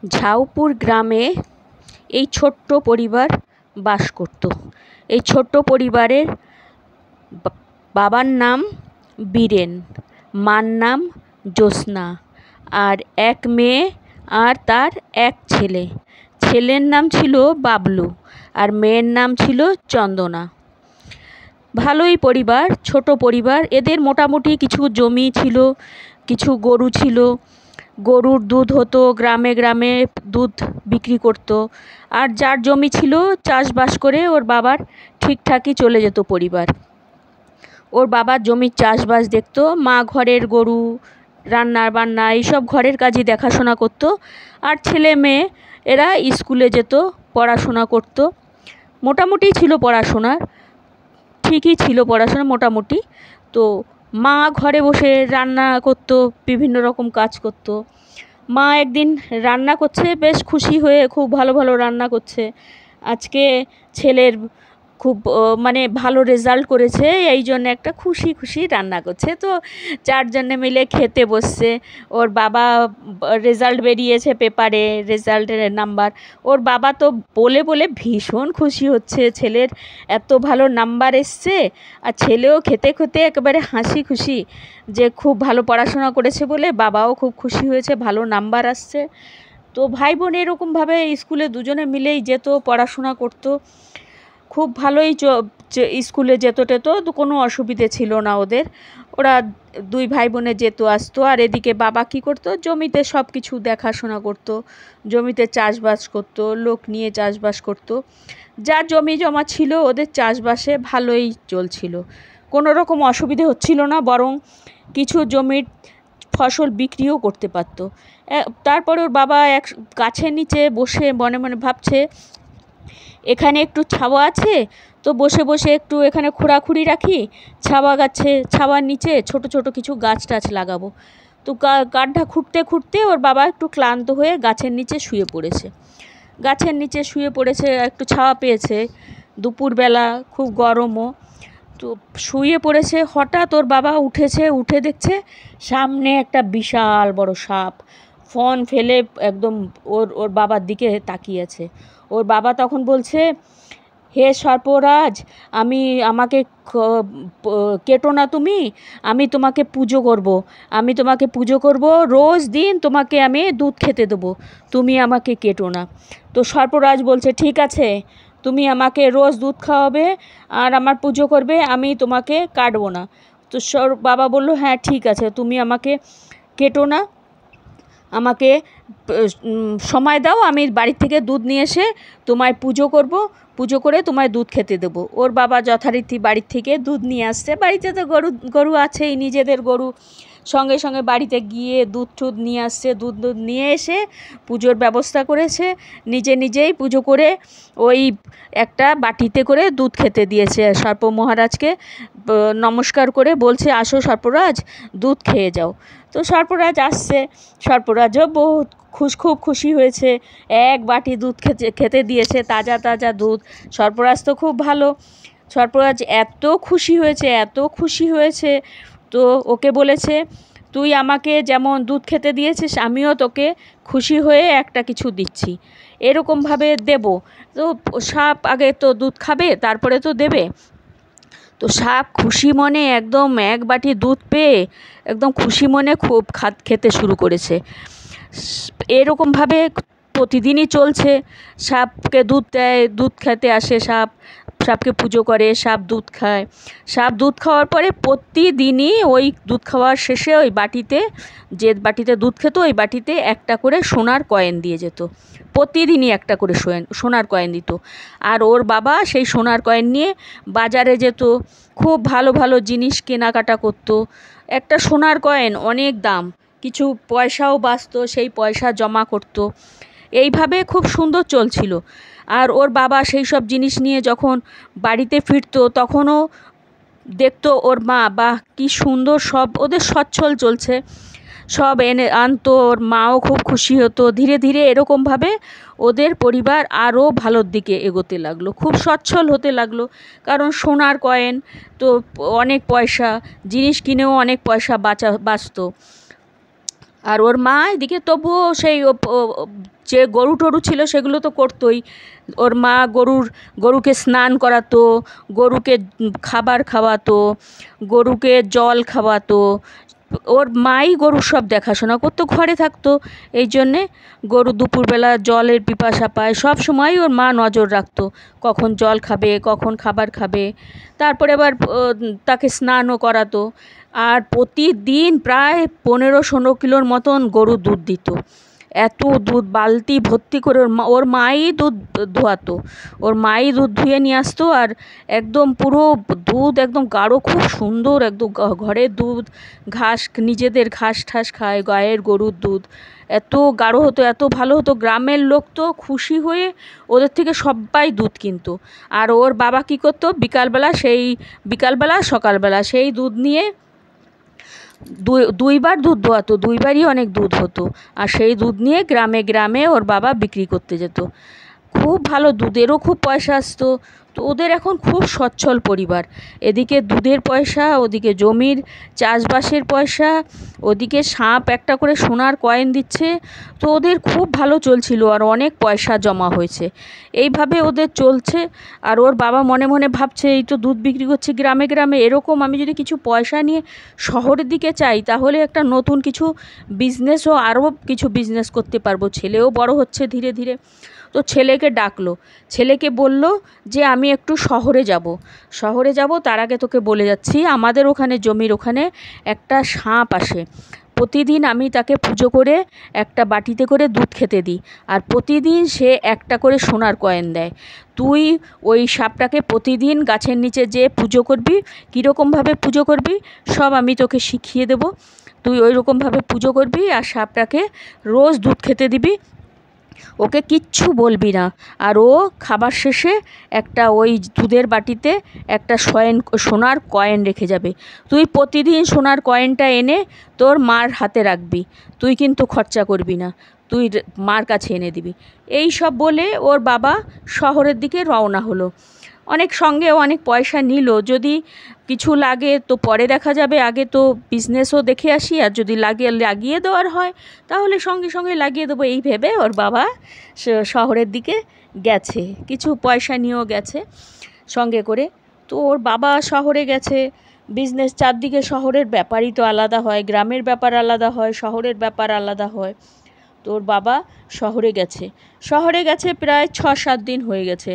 ঝাউপুর গ্রামে এই ছোট্ট পরিবার বাস করত। এই ছোট্ট পরিবারের বাবার নাম বীরেন, মার নাম জ্যোৎস্না, আর এক মেয়ে আর তার এক ছেলে। ছেলের নাম ছিল বাবলু আর মেয়ের নাম ছিল চন্দনা। ভালোই পরিবার, ছোট পরিবার। এদের মোটামুটি কিছু জমি ছিল, কিছু গরু ছিল। গরুর দুধ হতো, গ্রামে গ্রামে দুধ বিক্রি করতো। আর যার জমি ছিল চাষবাস করে ওর বাবার ঠিকঠাকই চলে যেত পরিবার। ওর বাবার জমির চাষবাস দেখতো, মা ঘরের গরু, রান্না বান্না এইসব ঘরের কাজই দেখাশোনা করতো। আর ছেলে মেয়ে এরা স্কুলে যেত, পড়াশোনা করতো। মোটামুটি ছিল পড়াশোনার, ঠিকই ছিল পড়াশোনা মোটামুটি। তো মা ঘরে বসে রান্না করতো, বিভিন্ন রকম কাজ করতো। মা একদিন রান্না করছে, বেশ খুশি হয়ে, খুব ভালো ভালো রান্না করছে। আজকে ছেলের খুব মানে ভালো রেজাল্ট করেছে, এই জন্য একটা খুশি খুশি রান্না করছে। তো চারজনে মিলে খেতে বসছে। ওর বাবা, রেজাল্ট বেরিয়েছে পেপারে, রেজাল্টের নাম্বার। ওর বাবা তো বলে বলে ভীষণ খুশি হচ্ছে, ছেলের এত ভালো নাম্বার এসছে। আর ছেলেও খেতে খেতে একেবারে হাসি খুশি যে খুব ভালো পড়াশোনা করেছে বলে বাবাও খুব খুশি হয়েছে, ভালো নাম্বার আসছে। তো ভাই বোন এরকমভাবে স্কুলে দুজনে মিলেই যেত, পড়াশোনা করতো। খুব ভালোই স্কুলে যেত টেত, তো কোনো অসুবিধে ছিল না ওদের। ওরা দুই ভাই বোনে যেত আসতো। আর এদিকে বাবা কী করতো, জমিতে সব কিছু দেখাশোনা করতো, জমিতে চাষবাস করতো, লোক নিয়ে চাষবাস করতো। যা জমি জমা ছিল ওদের চাষবাসে ভালোই চলছিল, কোনো রকম অসুবিধে হচ্ছিল না, বরং কিছু জমির ফসল বিক্রিও করতে পারতো। তারপর ওর বাবা এক গাছের নিচে বসে মনে মনে ভাবছে, এখানে একটু ছাওয়া আছে, তো বসে বসে একটু এখানে খোঁড়াখুড়ি রাখি, ছাওয়ার নিচে ছোট ছোট কিছু গাছ টাছ লাগাবো। তো গাড্ডা খুঁড়তে খুঁড়তে ওর বাবা একটু ক্লান্ত হয়ে গাছের নিচে শুয়ে পড়েছে। গাছের নিচে শুয়ে পড়েছে, একটু ছাওয়া পেয়েছে, দুপুরবেলা, খুব গরমও। তো শুয়ে পড়েছে, হঠাৎ ওর বাবা উঠেছে, উঠে দেখছে সামনে একটা বিশাল বড় সাপ ফন ফেলে একদম ওর বাবার দিকে তাকিয়ে আছে। ওর বাবা তখন বলছে, হে সর্পরাজ, আমাকে কেটো না তুমি, আমি তোমাকে পুজো করব, রোজ দিন তোমাকে আমি দুধ খেতে দেবো, তুমি আমাকে কেটো না। তো সর্পরাজ বলছে, ঠিক আছে, তুমি আমাকে রোজ দুধ খাওয়াবে আর আমার পুজো করবে, আমি তোমাকে কাটবো না। তো বাবা বলল, হ্যাঁ ঠিক আছে, তুমি আমাকে কেটো না, আমাকে সময় দাও, আমি বাড়ি থেকে দুধ নিয়ে এসে তোমায় পুজো করে তোমায় দুধ খেতে দেবো। ওর বাবা যথারীতি বাড়ির থেকে দুধ নিয়ে আসছে। বাড়িতে তো গরু আছেই, নিজেদের গরু, সঙ্গে সঙ্গে বাড়িতে গিয়ে দুধ নিয়ে আসছে। দুধ নিয়ে এসে পুজোর ব্যবস্থা করেছে, নিজেই পুজো করে ওই একটা বাটিতে করে দুধ খেতে দিয়েছে। সর্প মহারাজকে নমস্কার করে বলছে, আসো সর্পরাজ, দুধ খেয়ে যাও। তো সর্পরাজ আসছে, সর্পরাজও খুব খুশি হয়েছে, এক বাটি দুধ খেতে দিয়েছে, তাজা তাজা দুধ। সর্পরাজ তো খুব ভালো, সর্পরাজ এত খুশি হয়েছে, তো ওকে বলেছে, তুই আমাকে যেমন দুধ খেতে দিয়েছিস, আমিও তোকে খুশি হয়ে একটা কিছু দিচ্ছি, এরকমভাবে দেব। তো সাপ আগে তো দুধ খাবে, তারপরে তো দেবে। তো সাপ খুশি মনে একদম এক বাটি দুধ পেয়ে একদম খুশি মনে খুব খেতে শুরু করেছে। এরকমভাবে প্রতিদিনই চলছে। সাপকে দুধ দেয়, দুধ খেতে আসে সাপকে পুজো করে, সাপ দুধ খায়। সাপ দুধ খাওয়ার পরে প্রতিদিনই ওই দুধ খাওয়ার শেষে ওই বাটিতে, যে বাটিতে দুধ খেত, ওই বাটিতে একটা করে সোনার কয়েন দিয়ে যেত। প্রতিদিনই একটা করে সোনার কয়েন দিত। আর ওর বাবা সেই সোনার কয়েন নিয়ে বাজারে যেত, খুব ভালো ভালো জিনিস কেনাকাটা করতো। একটা সোনার কয়েন অনেক দাম, কিছু পয়সাও বাঁচত, সেই পয়সা জমা করত। এইভাবে খুব সুন্দর চলছিল। আর ওর বাবা সেই সব জিনিস নিয়ে যখন বাড়িতে ফিরতো, তখনও দেখতো ওর মা, বাহ কি সুন্দর, সব ওদের সচ্ছল চলছে, সব এনে আনতো। ওর মাও খুব খুশি হতো। ধীরে ধীরে এরকমভাবে ওদের পরিবার আরও ভালোর দিকে এগোতে লাগলো, খুব সচ্ছল হতে লাগলো। কারণ সোনার কয়েন তো অনেক পয়সা, জিনিস কিনেও অনেক পয়সা বাঁচত। আর ওর মা এদিকে তবুও সেই যে গরু টরু ছিল সেগুলো তো করতোই। ওর মা গরুকে স্নান করাতো, গরুকে খাবার খাওয়াতো, গরুকে জল খাওয়াতো। ওর মাই গরুর সব দেখাশোনা করতো, ঘরে থাকতো। এই জন্যে গরু দুপুরবেলা জলের পিপাসা পায়, সব সময় ওর মা নজর রাখতো, কখন জল খাবে, কখন খাবার খাবে। তারপরে আবার তাকে স্নানও করাতো। আর প্রতিদিন প্রায় 15-16 কিলোর মতন গরু দুধ দিত। এত দুধ বালতি ভর্তি করে ওর মাই দুধ ধোয়াতো, ওর মাই দুধ ধুয়ে নিয়ে আসতো। আর একদম পুরো দুধ একদম গাঢ়, খুব সুন্দর, একদম ঘরের দুধ, ঘাস, নিজেদের ঘাস ঠাস খায়, গায়ের গরুর দুধ এত গাঢ় হতো, এত ভালো হতো। গ্রামের লোক তো খুশি হয়ে ওদের থেকে সবাই দুধ কিনতো। আর ওর বাবা কী করতো, বিকালবেলা সকালবেলা সেই দুধ নিয়ে দুইবার দুধ দোয়াতো, দুইবারই অনেক দুধ হতো। আর সেই দুধ নিয়ে গ্রামে গ্রামে ওর বাবা বিক্রি করতে যেত। খুব ভালো, দুধেরও খুব পয়সা আসতো। তো ওদের এখন খুব সচ্ছল পরিবার। এদিকে দুধের পয়সা, ওদিকে জমির চাষবাসের পয়সা, ওদিকে সাপ একটা করে সোনার কয়েন দিচ্ছে। তো ওদের খুব ভালো চলছিল, আর অনেক পয়সা জমা হয়েছে। এইভাবে ওদের চলছে। আর ওর বাবা মনে মনে ভাবছে, এই তো দুধ বিক্রি করছে গ্রামে গ্রামে, এরকম আমি যদি কিছু পয়সা নিয়ে শহরের দিকে চাই, তাহলে একটা নতুন কিছু বিজনেসও, আরও কিছু বিজনেস করতে পারবো। ছেলেও বড় হচ্ছে ধীরে ধীরে। তো ছেলেকে ডাকলো, ছেলেকে বলল যে আমি একটু শহরে যাব, তার আগে তোকে বলে যাচ্ছি, আমাদের ওখানে জমির ওখানে একটা সাপ আসে। প্রতিদিন আমি তাকে পুজো করে একটা বাটিতে করে দুধ খেতে দিই, আর প্রতিদিন সে একটা করে সোনার কয়েন দেয়। তুই ওই সাপটাকে প্রতিদিন গাছের নিচে যেয়ে পুজো করবি, কীরকমভাবে পুজো করবি সব আমি তোকে শিখিয়ে দেবো। তুই ওই রকমভাবে পুজো করবি, আর সাপটাকে রোজ দুধ খেতে দিবি, ওকে কিচ্ছু বলবি না। আর ও খাবার শেষে একটা ওই দুধের বাটিতে একটা সোনার কয়েন রেখে যাবে। তুই প্রতিদিন সোনার কয়েনটা এনে তোর মার হাতে রাখবি, তুই কিন্তু খরচা করবি না, তুই মার কাছে এনে দিবি। এই সব বলে ওর বাবা শহরের দিকে রওনা হলো। সঙ্গেও অনেক পয়সা নিল, যদি কিছু লাগে তো পরে দেখা যাবে, আগে তো বিজনেসও দেখে আসি, আর যদি লাগিয়ে দেওয়ার হয় তাহলে সঙ্গে সঙ্গে লাগিয়ে দেবো। এই ভেবে ওর বাবা শহরের দিকে গেছে, কিছু পয়সা নিয়েও গেছে সঙ্গে করে। তো ওর বাবা শহরে গেছে, বিজনেস চারদিকে শহরের ব্যাপারই তো আলাদা হয়, গ্রামের ব্যাপার আলাদা হয়, শহরের ব্যাপার আলাদা হয়। তো ওর বাবা শহরে গেছে প্রায় 6-7 দিন হয়ে গেছে।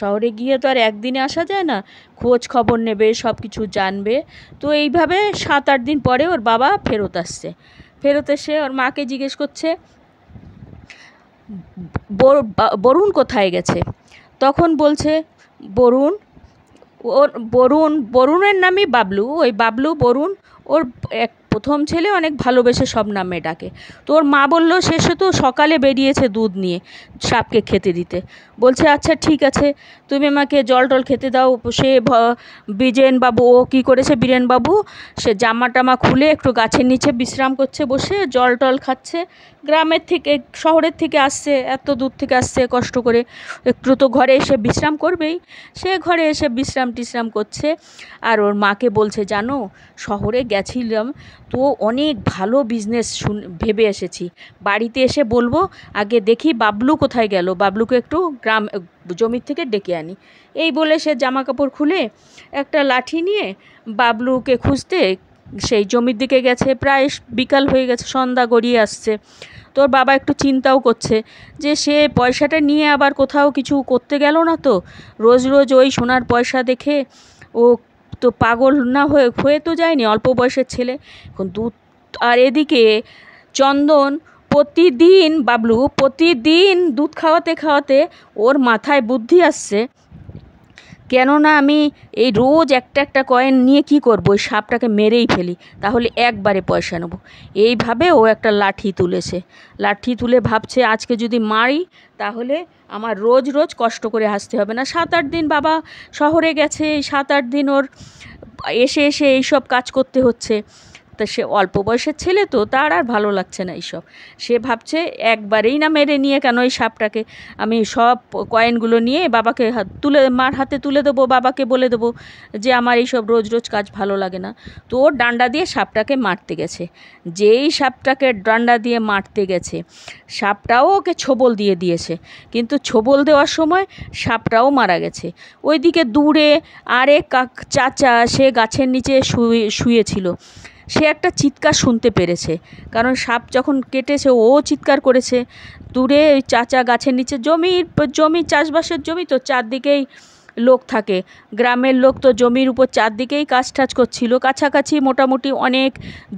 শহরে গিয়ে তো আর একদিনে আসা যায় না, খোঁজ খবর নেবে, সব কিছু জানবে। তো এইভাবে 7-8 দিন পরে ওর বাবা ফেরত এসে ওর মাকে জিজ্ঞেস করছে, বরুণ কোথায় গেছে? তখন বলছে, বরুণ বরুণের নামই বাবলু, ওই বাবলু বরুণ ওর প্রথম ছেলে, অনেক ভালোবেসে সব নামে ডাকে। তো ওর মা বলল, শেষে তো সকালে বেরিয়েছে দুধ নিয়ে সাপকে খেতে দিতে। বলছে, আচ্ছা ঠিক আছে, তুমি আমাকে জল টল খেতে দাও। সে বীরেনবাবু, ও কী করেছে, বীরেনবাবু সে জামা টামা খুলে একটু গাছের নিচে বিশ্রাম করছে, বসে জল টল খাচ্ছে। শহরের থেকে আসছে, এত দূর থেকে আসছে কষ্ট করে, একটু তো ঘরে এসে বিশ্রাম করবেই। সে ঘরে এসে বিশ্রাম করছে। আর ওর মাকে বলছে, জানো, শহরে গেছিলাম তো অনেক ভালো বিজনেস ভেবে এসেছি, বাড়িতে এসে বলবো, আগে দেখি বাবলু কোথায় গেল, বাবলুকে একটু জমির থেকে ডেকে আনি। এই বলে সে জামা কাপড় খুলে একটা লাঠি নিয়ে বাবলুকে খুঁজতে সেই জমির দিকে গেছে। প্রায় বিকাল হয়ে গেছে, সন্ধ্যা গড়িয়ে আসছে। তোর বাবা একটু চিন্তাও করছে যে সে পয়সাটা নিয়ে আবার কোথাও কিছু করতে গেল না তো, রোজ রোজ ওই সোনার পয়সা দেখে ও তো পাগল না হয়ে তো যায়নি, অল্প বয়সের ছেলে এখন দুধ। আর এদিকে চন্দন প্রতিদিন দুধ খাওয়াতে ওর মাথায় বুদ্ধি আসছে, কেননা আমি এই রোজ একটা কয়েন নিয়ে কি করব, ওই সাপটাকে মেরেই ফেলি, তাহলে একবারে পয়সা নেব। এইভাবে ও একটা লাঠি তুলে ভাবছে, আজকে যদি মারি তাহলে আমার রোজ রোজ কষ্ট করে আসতে হবে না। 7-8 দিন বাবা শহরে গেছে, এই 7-8 দিন ওর এসে এইসব কাজ করতে হচ্ছে। তা সে অল্প বয়সের ছেলে তো, তার আর ভালো লাগছে না এইসব। সে ভাবছে একবারেই না মেরে নিয়ে কেন এই সাপটাকে আমি সব কয়েনগুলো নিয়ে বাবাকে মার হাতে তুলে দেবো, বাবাকে বলে দেবো যে আমার এইসব রোজ রোজ কাজ ভালো লাগে না। তো ওর ডান্ডা দিয়ে সাপটাকে মারতে গেছে। যেই সাপটাকে ডান্ডা দিয়ে মারতে গেছে, সাপটাও ওকে ছোবল দিয়ে দিয়েছে, কিন্তু ছোবল দেওয়ার সময় সাপটাও মারা গেছে। ওইদিকে দূরে আরেক চাচা, সে গাছের নিচে শুয়েছিল, সে একটা চিৎকার শুনতে পেরেছে, কারণ সাপ যখন কেটেছে ও চিৎকার করেছে। দূরে ওই চাচা গাছের নিচে, জমি চাষবাসের জমি তো, চারদিকেই লোক থাকে, গ্রামের লোক তো জমির উপর চারদিকেই কাজ টাজ করছিল, কাছাকাছি মোটামুটি অনেক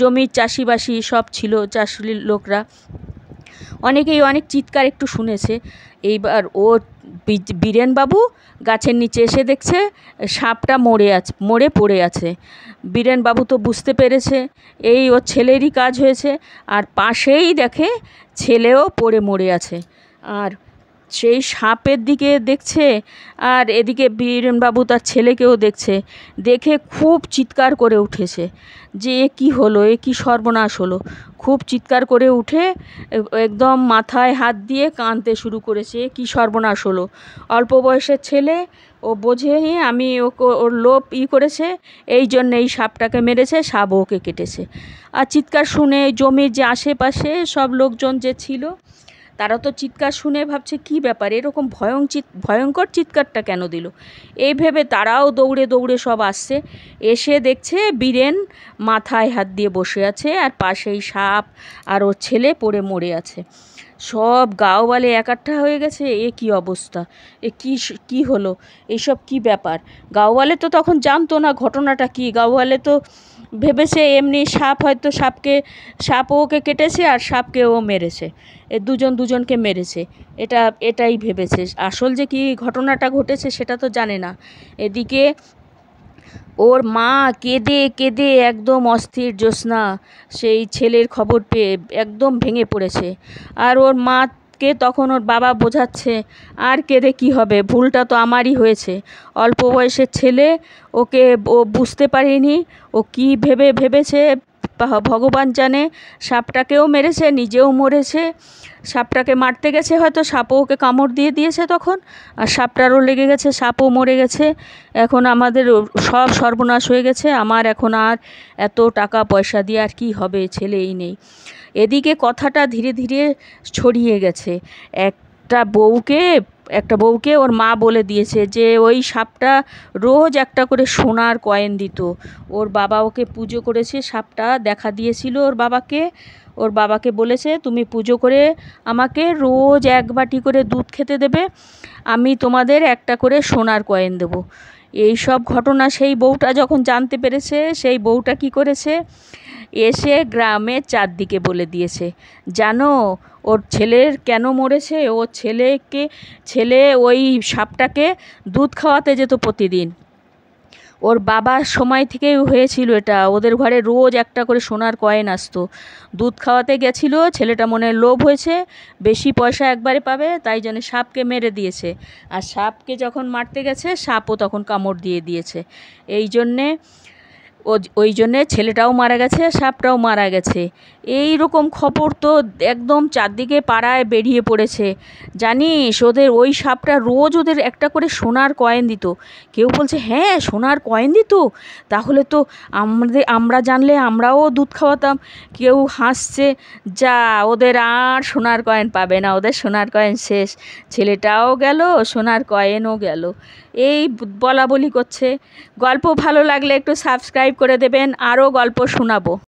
জমির চাষিবাসি সব ছিল, চাষি লোকরা অনেকেই অনেক চিৎকার একটু শুনেছে। এইবার ও বীরেনবাবু গাছের নিচে এসে দেখছে সাপটা মরে পড়ে আছে। বীরেনবাবু তো বুঝতে পেরেছে এই ওর ছেলেরই কাজ হয়েছে, আর পাশেই দেখে ছেলেও পড়ে মরে আছে, আর সেই সাপের দিকে দেখছে, আর এদিকে বীরেনবাবু তার ছেলেকেও দেখছে। দেখে খুব চিৎকার করে উঠেছে যে এ কী হলো, এ কী সর্বনাশ হলো। খুব চিৎকার করে উঠে একদম মাথায় হাত দিয়ে কাঁদতে শুরু করেছে, কী সর্বনাশ হলো। অল্প বয়সের ছেলে, ও বোঝেনি আমি ওর লোভ করেছে, এই জন্য এই সাপটাকে মেরেছে, সাপ ওকে কেটেছে। আর চিৎকার শুনে জমির যে আশেপাশে সব লোকজন যে ছিল, তারা তো চিৎকার শুনে ভাবছে কী ব্যাপার, এরকম ভয়ঙ্কর চিৎকারটা কেন দিল। এই ভেবে তারাও দৌড়ে দৌড়ে সব আসছে, এসে দেখছে বীরেন মাথায় হাত দিয়ে বসে আছে, আর পাশেই সাপ আর ওর ছেলে পড়ে মরে আছে। সব গাঁওয়ালে একাট্টা হয়ে গেছে, এ কী অবস্থা, এ কী হলো, এইসব কী ব্যাপার। গাঁওয়ালে তো তখন জানতো না ঘটনাটা কী, গাঁওয়ালে তো ভেবেছে এমনি সাপ, হয়তো সাপও ওকে কেটেছে আর সাপকে ও মেরেছে, এ দুজনকে মেরেছে, এটাই ভেবেছে। আসল যে কি ঘটনাটা ঘটেছে সেটা তো জানে না। এদিকে ওর মা কেঁদে কেঁদে একদম অস্থির, জ্যোৎস্না সেই ছেলের খবর পেয়ে একদম ভেঙে পড়েছে। আর ওর মাকে তখন ওর বাবা বোঝাচ্ছে, আর কেঁদে কী হবে, ভুলটা তো আমারই হয়েছে, অল্প বয়সের ছেলে, ও বুঝতে পারিনি, ও কী ভেবেছে ভগবান জানে। সাপটাকেও মেরেছে, নিজেও মরেছে। সাপটাকে মারতে গেছে, হয়তো সাপও ওকে কামড় দিয়ে দিয়েছে তখন, আর সাপটারও লেগে গেছে, সাপও মরে গেছে। এখন আমাদের সব সর্বনাশ হয়ে গেছে, আমার এখন আর এত টাকা পয়সা দিয়ে আর কি হবে, ছেলেই নেই। এদিকে কথাটা ধীরে ধীরে ছড়িয়ে গেছে। একটা বউকে ওর মা বলে দিয়েছে যে ওই সাপটা রোজ একটা করে সোনার কয়েন দিত। ওর বাবা ওকে পুজো করেছে, সাপটা দেখা দিয়েছিল ওর বাবাকে বলেছে তুমি পুজো করে আমাকে রোজ 1 বাটি করে দুধ খেতে দেবে, আমি তোমাদের একটা করে সোনার কয়েন দেবো। এই সব ঘটনা সেই বউটা যখন জানতে পেরেছে, সেই বউটা কি করেছে, এসে গ্রামের চারদিকে বলে দিয়েছে, জানো ওর ছেলের কেন মরেছে, ওর ছেলে ওই সাপটাকে দুধ খাওয়াতে যেত প্রতিদিন। ওর বাবার সময় থেকেই হয়েছিল এটা, ওদের ঘরে রোজ একটা করে সোনার কয়েন আসতো, দুধ খাওয়াতে গেছিলো, ছেলেটা মনে লোভ হয়েছে, বেশি পয়সা একবারে পাবে, তাই জন্য সাপকে মেরে দিয়েছে। আর সাপকে যখন মারতে গেছে, সাপও তখন কামড় দিয়ে দিয়েছে। ওই জন্যে ছেলেটাও মারা গেছে, সাপটাও মারা গেছে। এই রকম খবর তো একদম চারদিকে পাড়ায় বেরিয়ে পড়েছে। জানিস ওই সাপটা রোজ ওদের একটা করে সোনার কয়েন দিত। কেউ বলছে হ্যাঁ সোনার কয়েন দিত, তাহলে তো আমরা জানলে আমরাও দুধ খাওয়াতাম। কেউ হাসছে, যা ওদের আর সোনার কয়েন পাবে না, ওদের সোনার কয়েন শেষ, ছেলেটাও গেল, সোনার কয়েনও গেল। এই বলা বলি করছে। গল্প ভালো লাগলে একটু সাবস্ক্রাইব করে দেবেন, আরও গল্প শোনাবো।